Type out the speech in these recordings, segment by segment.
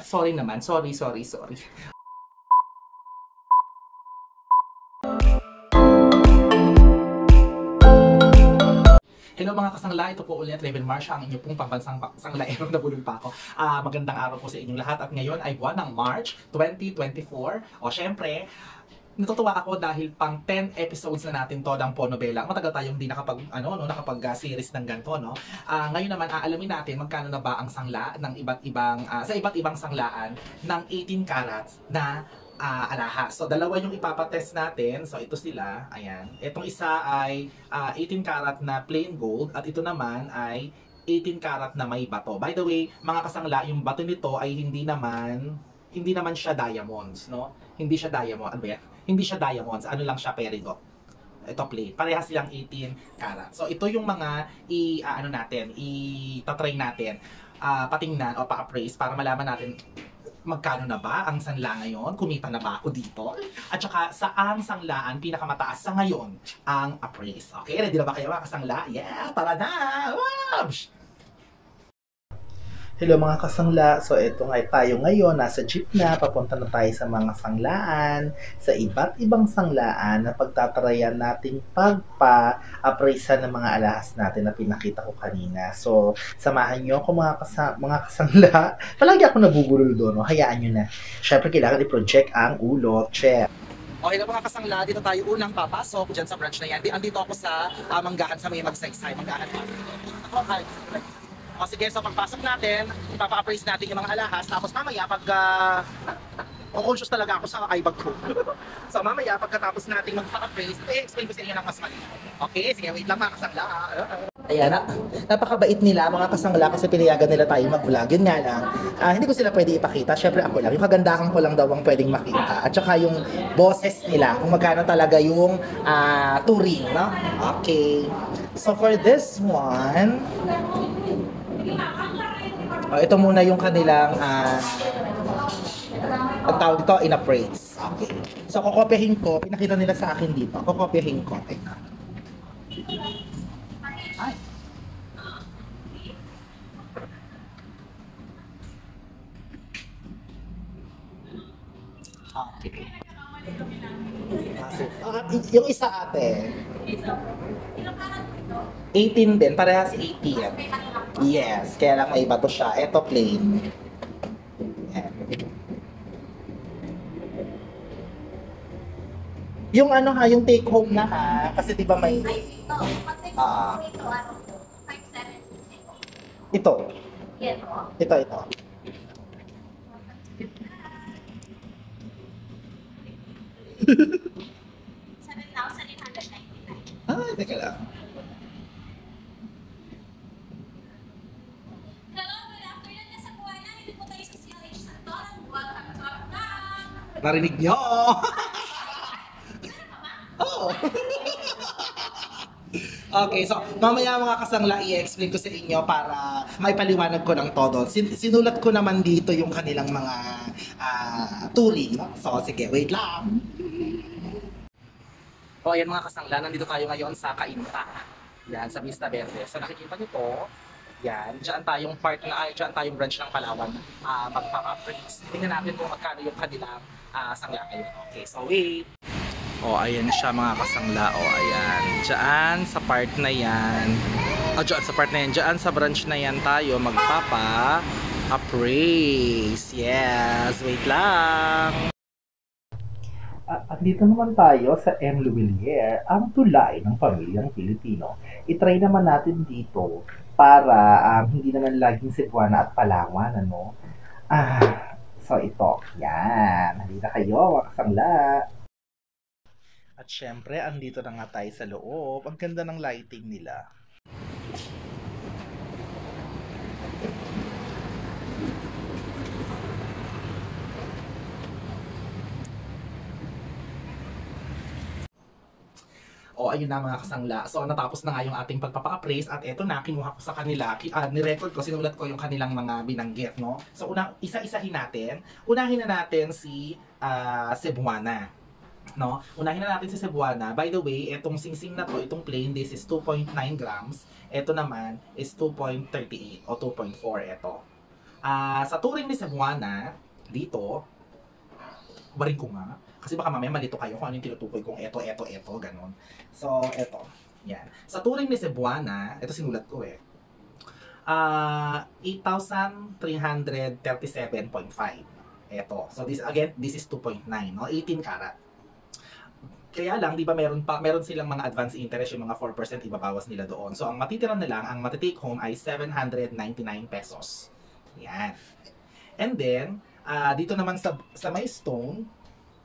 Sorry naman. Sorry. Hello mga kasangla, ito po ulit Raven Marsha, ang inyong pong pambansang sanglaero. Nabulol pa ako. Magandang araw po sa inyong lahat at ngayon ay buwan ng March 2024. O syempre, natutuwa ako dahil pang 10 episodes na natin to ng Ponobela. Matagal tayong hindi nakapag-series ng ganito, no? Ngayon naman aalamin natin magkano na ba ang sangla ng sa iba't ibang sanglaan ng 18 carats na alahas. So, dalawa yung ipapatest natin. So, ito sila. Ayan. Itong isa ay 18 karat na plain gold at ito naman ay 18 karat na may bato. By the way, mga kasangla, yung bato nito ay hindi naman siya diamonds, no? Hindi siya diamond. Ano ba yan? Hindi siya diamonds. Ano lang siya, peridot. Ito plain. Parehas silang 18 karat. So, ito yung mga itatry natin. Patingnan o pa-appraise para malaman natin magkano na ba ang sanla ngayon? Kumita na ba ako dito? At saka, saan sanglaan pinakamataas sa ngayon ang appraise? Okay, ready na ba kayo mga kasangla? Yes, tara na! Wow! Hello mga kasangla, so ito nga tayo ngayon, nasa jeep na, papunta na tayo sa mga sanglaan, sa iba't ibang sanglaan na pagtatarayan nating pagpa-appraisa ng mga alahas natin na pinakita ko kanina. So, samahan nyo ako mga kasangla. Palagi ako nabubulol doon, no? Hayaan nyo na. Siyempre, kailangan i-project ang ulo. Check. Okay na mga kasangla, dito tayo unang papasok dyan sa branch na yan. Andito ako sa Manggahan sa may Magsaysay. Manggahan pa. O sige, so pagpasok natin, ipapa-appraise natin yung mga alahas. Tapos mamaya, conscious talaga ako sa eyebag ko. So mamaya, pagkatapos natin magpa-appraise, explain ko sa inyo ng mas mali. Okay, sige, wait lang mga kasangla. Ayan, napakabait nila mga kasangla kasi pinayagan nila tayo mag-vlog. Yun nga lang, hindi ko sila pwede ipakita. Syempre ako lang, yung kagandahan ko lang daw ang pwedeng makita. At saka yung boses nila, kung magkano talaga yung touring, no? Okay. So for this one, ito muna yung kanilang ang tawag dito, in-appraise. Okay. So, kokopyahin ko. Pinakita nila sa akin dito. Kokopyahin ko. Ay. Okay. Yung isa ate. 18 din. Parehas 18. Yes. Kaya lang may bato siya. Ito plain. Yan. Yung yung take home na ha. Kasi di ba may... Ito. Ito. Teka lang. Narinig nyo! Oh. Okay, so mamaya mga kasangla i-explain ko sa inyo para maipaliwanag ko ng todo. Sinulat ko naman dito yung kanilang mga touring. So sige, wait lang. O ayan mga kasangla, nandito tayo ngayon sa Cainta. Yan, sa Vista Verde. So nakikita nyo to. Yan, dyan tayong branch ng Palawan magpapa-appraise. Tingnan natin kung magkano yung kanilang sangla ngayon. Okay, so wait. O, ayan siya mga kasangla. O, ayan. Dyan sa part na yan. Dyan sa branch na yan tayo magpapa-appraise. Yes, wait lang. At dito naman tayo sa M. Luwilier, ang tulay ng pamilyang Pilipino. I-try naman natin dito para hindi naman laging Cebuana at Palawan, ano? So ito, yan. Halina kayo, mga kasangla. At syempre, andito na nga tayo sa loob. Ang ganda ng lighting nila. O, ayun na mga kasangla. So, natapos na nga yung ating pagpapa-appraise at eto na, kinuha ko sa kanila, nirecord ko, sinulat ko yung kanilang mga binanggit, no? So, isa-isahin natin. Unahin na natin si Cebuana. No? Unahin na natin si Cebuana. By the way, etong singsing na to, itong plain, this is 2.9 grams. Ito naman is 2.38 o 2.4 ito. Sa touring ni Cebuana, dito, barin ko nga. Kasi baka mamaya malito kayo kung ano yung tinutukoy kong eto, ganon. So, eto. Yan. Sa touring ni Cebuana, ito sinulat ko eh. 8,337.5. Eto. So, this is 2.9, no? 18 karat. Kaya lang, di ba meron silang mga advance interest, yung mga 4% ibabawas nila doon. So, ang matitira na lang, ang matitake home ay 799 pesos. Yan. And then, dito naman sa may stone,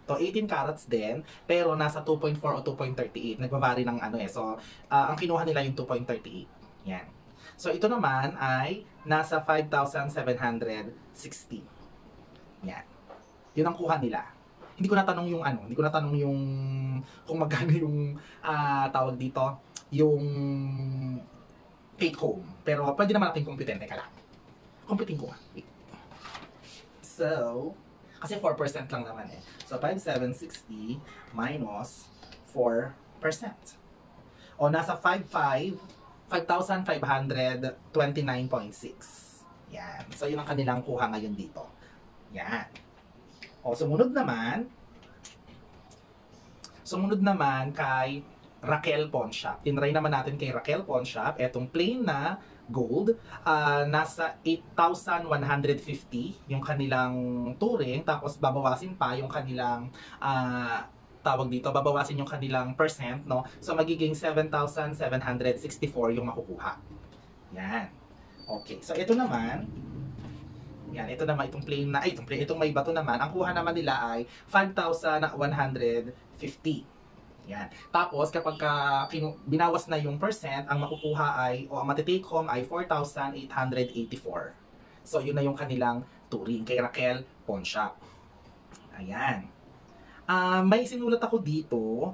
to 18 carats din, pero nasa 2.4 o 2.38. Nagbavari ng ano eh. So, ang kinuha nila yung 2.38. Yan. So, ito naman ay nasa 5,760. Yan. Yun ang kuha nila. Hindi ko natanong yung kung magkano yung tawag dito, yung take home. Pero pwede naman natin computin. Teka lang. Computing ko nga. So, kasi 4% lang naman eh. So, 5,760 minus 4%. O, nasa 5,529.6. Yan. So, yun ang kanilang kuha ngayon dito. Yan. O, sumunod naman kay Raquel Pawn Shop. Tinry naman natin kay Raquel Pawn Shop. Etong plain na gold, nasa 8,150 yung kanilang touring. Tapos babawasin pa yung kanilang babawasin yung kanilang percent, no? So magiging 7,764 yung makukuha. Yan. Okay. So ito naman, itong plain na, itong may bato naman, ang kuha naman nila ay 5,150. Yan. Tapos, kapag binawas na yung percent, ang makukuha ay, o ang matitake home ay 4,884. So, yun na yung kanilang touring kay Raquel Pawn Shop. Ayan. May sinulat ako dito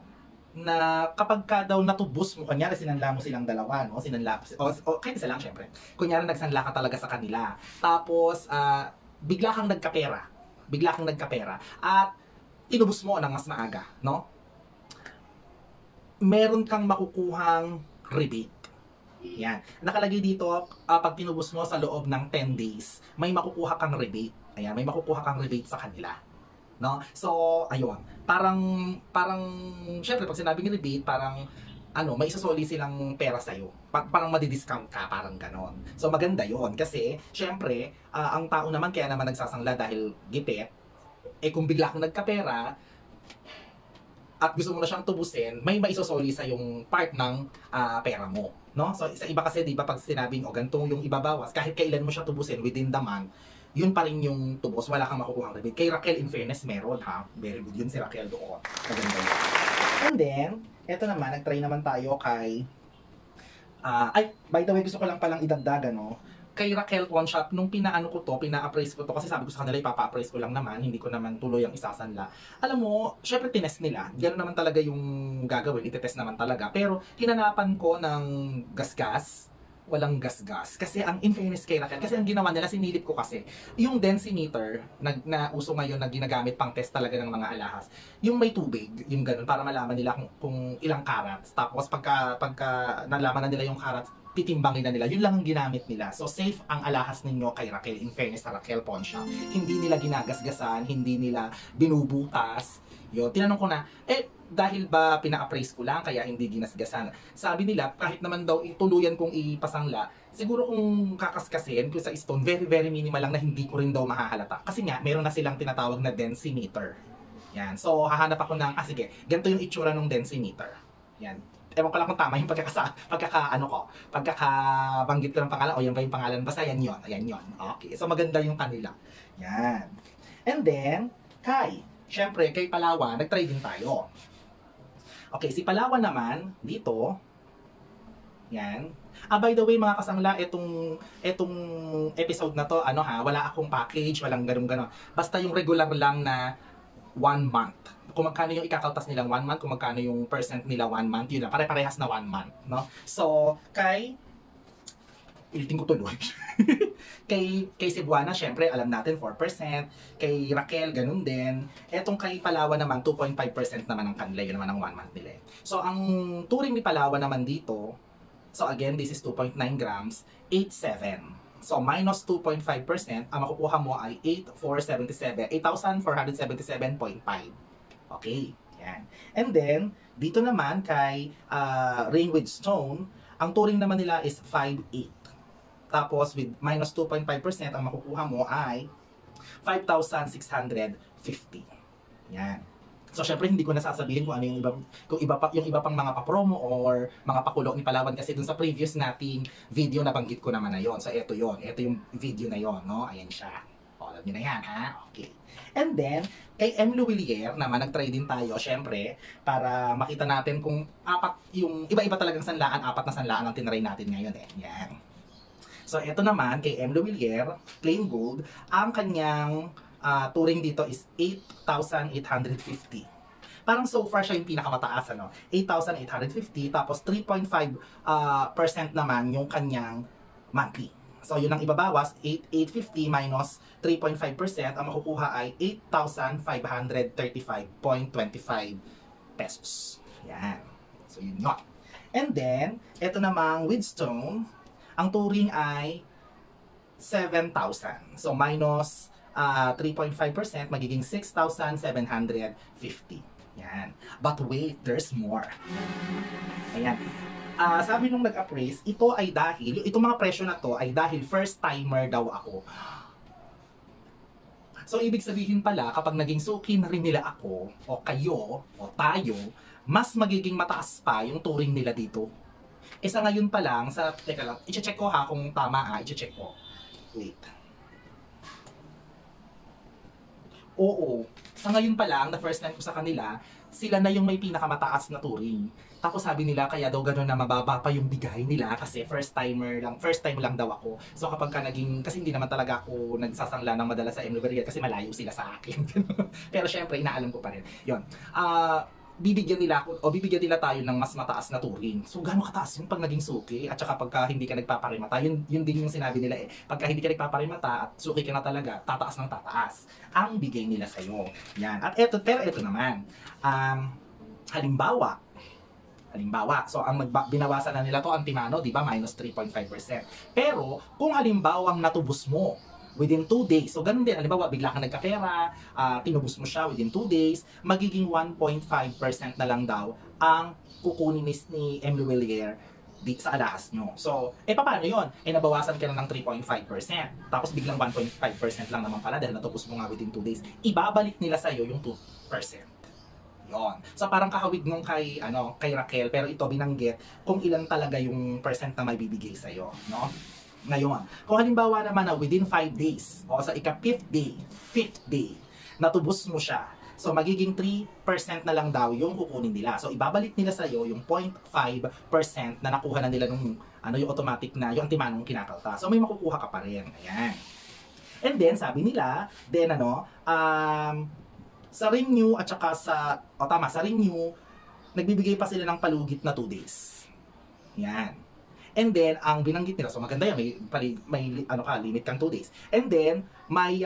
na kapag ka daw natubos mo, kunyari sinanla mo silang dalawa, no? Kahit isa lang, syempre. Kunyari nagsanla ka talaga sa kanila. Tapos, bigla kang nagkapera. At tinubos mo ng mas maaga, no? Meron kang makukuhang rebate. Yan. Nakalagay dito, pag tinubos mo sa loob ng 10 days, may makukuha kang rebate. Ayan, may makukuha kang rebate sa kanila. No? So, ayun. Parang syempre pag sinabing rebate, parang may isasoli silang pera sa'yo. Parang madi-discount ka, parang ganon. So, maganda yon kasi, syempre, ang tao naman kaya naman nagsasangla dahil gipit, kung bigla kang nagkapera, at gusto mo na siyang tubusin, may maisosoli sa yung part ng pera mo. No? So, sa iba kasi, di ba, pag sinabing, ganito yung ibabawas, kahit kailan mo siya tubusin within the month, yun pa rin yung tubos, wala kang makukuha ng rebate. Kay Raquel, in fairness, meron ha. Very good yun si Raquel doon. Maganda yun. And then, eto naman, nag-try naman tayo kay... by the way, gusto ko lang palang idagdagan, no? Kay Raquel Pawn Shop, nung pina-appraise ko to, kasi sabi ko sa kanila, ipapa-appraise ko lang naman, hindi ko naman tuloy ang isasanla. Alam mo, syempre tinest nila. Gano'n naman talaga yung gagawin, itetest naman talaga. Pero, hinanapan ko ng gasgas, walang gasgas. Kasi ang in fairness kay Raquel, kasi ang ginawa nila, sinilip ko kasi, yung densimeter na uso ngayon na ginagamit pang test talaga ng mga alahas, yung may tubig, yung ganun, para malaman nila kung ilang carats. Tapos pagka nalaman na nila yung carats, titimbangin na nila. Yun lang ang ginamit nila. So, safe ang alahas ninyo kay Raquel, in fairness sa Raquel Pawn Shop. Hindi nila ginagasgasan, hindi nila binubutas. Yun, tinanong ko na, dahil ba pina-appraise ko lang, kaya hindi ginasgasan? Sabi nila, kahit naman daw tuluyan kong ipasangla, siguro kung kakaskasin ko sa stone, very, very minimal lang na hindi ko rin daw mahahalata. Kasi nga, meron na silang tinatawag na densimeter. Yan. So, hahanap ako ng, sige, ganito yung itsura ng densimeter. Yan. Ewan ko lang kung tama yung pagkakabanggit ko ng pangalan, o yan ba yung pangalan? Basta yan yun. Ayan yun. Okay. So, maganda yung kanila. Yan. And then, syempre, kay Palawan, nag-try din tayo. Okay, si Palawan naman, dito, yan. By the way, mga kasangla, itong episode na to, wala akong package, walang ganun-ganon. Basta yung regular lang na 1 month. Kung magkano yung ikakaltas nilang 1 month, kung magkano yung percent nila 1 month, yun lang. Pare-parehas na 1 month, no? So, ulitin ko tuloy. kay Cebuana, syempre, alam natin 4%. Kay Raquel, ganun din. Etong kay Palawan naman, 2.5% naman ang kanila. Yun naman ang 1 month nila. So, ang touring ni Palawan naman dito, so again, this is 2.9 grams, 8.7. So, minus 2.5%, ang makukuha mo ay 8,477.5. Okay, yan. And then, dito naman kay Ring with Stone, ang turing naman nila is 5.8. Tapos, with minus 2.5%, ang makukuha mo ay 5,650. Yan. So, syempre, hindi ko nasasabihin kung ano yung yung iba pang mga papromo or mga pakulo ni Palawan kasi dun sa previous nating video nabanggit ko naman na yon. So, ito yon. Ito yung video na yon, no? Ayan siya. O, alam nyo na yan, ha? Okay. And then, kay M. Luwilier naman, nag-try din tayo, syempre, para makita natin kung yung iba-iba talagang sanlaan, 4 na sanlaan ang tinry natin ngayon, eh. Yan. So, ito naman, kay M. Luwilier, plain gold, ang kanyang turing dito is 8,850. Parang so far siya yung pinakamataas, ano? 8,850, tapos 3.5% naman yung kanyang monthly. So, yun ang ibabawas, 8,850 minus 3.5%, ang makukuha ay 8,535.25 pesos. Yan. So, yun yun. And then, ito namang with stone, ang turing ay 7,000. So, minus 3.5%, magiging 6,750. Yan. But wait, there's more. Ayan. Sabi nung nag-appraise, ito ay dahil, itong mga presyo na to ay dahil first timer daw ako. So, ibig sabihin pala, kapag naging suki na rin nila ako, o kayo, o tayo, mas magiging mataas pa yung turing nila dito. Sa ngayon pa lang, teka lang, i-check ko ha kung tama i-check ko. Wait. Oo, sa ngayon pa lang, the first time ko sa kanila, sila na yung may pinakamataas na turing. Tapos sabi nila, kaya daw gano'n na mababa pa yung bigay nila kasi first time lang daw ako. So kapag ka kasi hindi naman talaga ako nagsasangla ng madalas sa M. Luwilier kasi malayo sila sa akin. Pero syempre, inaalam ko pa rin. Yun. Bibigyan nila tayo ng mas mataas na turing. So, gaano kataas yung pag naging suki? At saka pagka hindi ka nagpaparimata, yun din yung sinabi nila eh. Pagka hindi ka nagpaparimata at suki ka na talaga, tataas ng tataas ang bigay nila sa'yo. Yan. Pero ito naman. Halimbawa, so ang binawasan na nila to ang Timano, di ba? Minus 3.5%. Pero, kung halimbawang natubos mo, within 2 days. So, ganun din. Halimbawa, bigla kang nagkapera, tinubos mo siya within 2 days, magiging 1.5% na lang daw ang kukunin ni M. Luwilier sa alahas nyo. So, paano yun? Nabawasan ka na ng 3.5%. Tapos biglang 1.5% lang naman pala dahil natubos mo nga within 2 days. Ibabalik nila sa'yo yung 2%. Yon. So parang kahawig nung kay Raquel, pero ito binanggit kung ilan talaga yung percent na may bibigay sa iyo, no? Ngayon, kung halimbawa naman na within 5 days o sa ika-5th day, natubos mo siya. So magiging 3% na lang daw yung kukunin nila. So ibabalik nila sa iyo yung 0.5% na nakuha na nila nung yung automatic na yung antimanong kinakalta. So may makukuha ka pa rin. Ayan. And then sabi nila, sa Renew at saka sa Renew, nagbibigay pa sila ng palugit na 2 days. Yan. And then, ang binanggit nila, so maganda yan, may limit kang 2 days. And then, may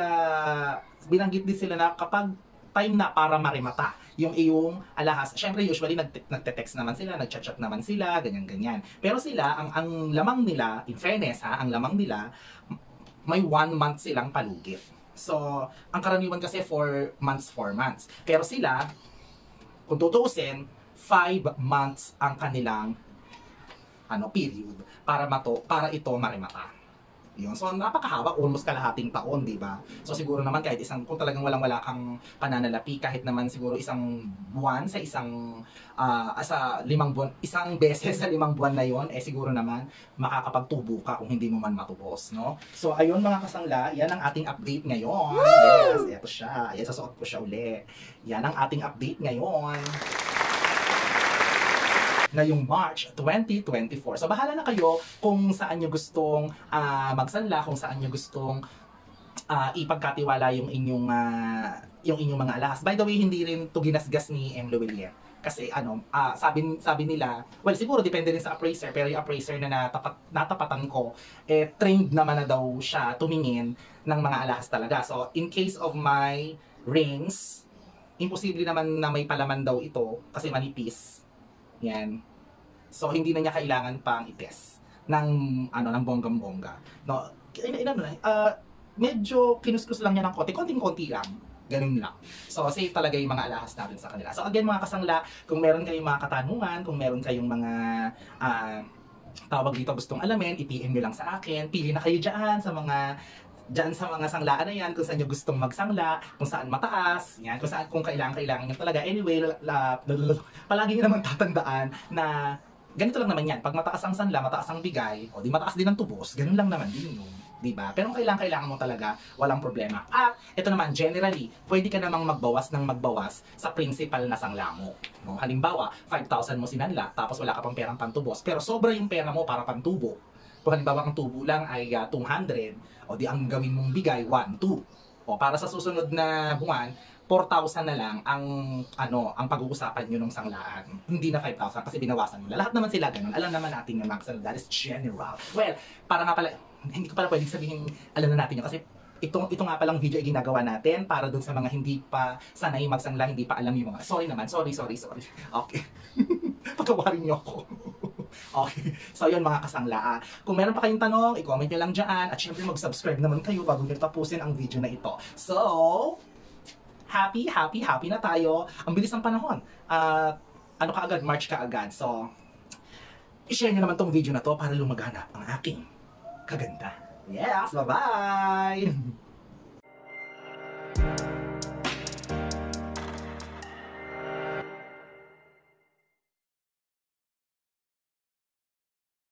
binanggit din sila na kapag time na para marimata yung iyong alahas. Syempre, usually, nagte-text naman sila, nagchat-chat naman sila, ganyan-ganyan. Pero sila, ang lamang nila, in fairness ang lamang nila, may 1 month silang palugit. So, ang karaniwan kasi 4 months. Pero sila, kung tutuusin, 5 months ang kanilang period para ito marimata. Yun. So, napakahaba, almost kalahating taon, di ba? So, siguro naman kahit kung talagang walang-wala kang pananalapi, kahit naman siguro isang buwan sa sa 5 buwan, isang beses sa 5 buwan na yon, siguro naman makakapagtubo ka kung hindi mo man matubos, no? So, ayun mga kasangla, yan ang ating update ngayon. Yes, eto siya. Yes, sasuot ko siya uli. Yan ang ating update ngayon. Ngayong March 2024. So, bahala na kayo kung saan nyo gustong magsanla, kung saan nyo gustong ipagkatiwala yung inyong mga alahas. By the way, hindi rin to ginasgas ni M. Luwilier. Kasi sabi nila, well, siguro depende rin sa appraiser, pero yung appraiser na natapatan ko, trained naman na daw siya tumingin ng mga alahas talaga. So, in case of my rings, imposible naman na may palaman daw ito kasi manipis. Yan. So, hindi na niya kailangan pang i-test ng bonggang-bongga. No, medyo kinuskus lang niya ng konti, konting-konti lang. Ganun lang. So, safe talaga yung mga alahas natin sa kanila. So, again, mga kasangla, kung meron kayong mga katanungan, kung meron kayong mga tawag dito gustong alamin, i-PM nyo lang sa akin. Pili na kayo dyan sa mga sanglaan na yan, kung saan nyo gustong magsangla, kung saan mataas, yan, kung kailangan nyo talaga. Anyway, palagi nyo naman tatandaan na ganito lang naman yan. Pag mataas ang sanla, mataas ang bigay, o di mataas din ang tubos, ganun lang naman din yun. Diba? Pero kung kailangan mo talaga, walang problema. At ito naman, generally, pwede ka namang magbawas sa principal na sangla mo. No? Halimbawa, 5,000 mo sinanla, tapos wala ka pang perang pantubos, pero sobra yung pera mo para pantubo. Kung halimbawa ang tubo lang ay 200, o di ang gawin mong bigay, 1, 2. O para sa susunod na buwan, 4,000 na lang ang pag-uusapan nyo ng sanglaan. Hindi na 5,000 kasi binawasan mo. Lahat naman sila ganun. Alam naman natin yung Maxwell, that is general. Well, para nga pala, hindi ko pala pwedeng sabihin, alam na natin yun kasi ito nga palang video ay ginagawa natin para dun sa mga hindi pa sanay magsangla, hindi pa alam yung mga, sorry. Okay. Patawarin niyo ako. Okay. So, yun mga kasangla. Kung meron pa kayong tanong, i-comment nyo lang dyan. At syempre, mag-subscribe naman kayo bago nyo tapusin ang video na ito. So, happy na tayo. Ang bilis ng panahon. March ka agad. So, i-share nyo naman tong video na to para lumaganap ang aking kaganda. Yes, bye-bye!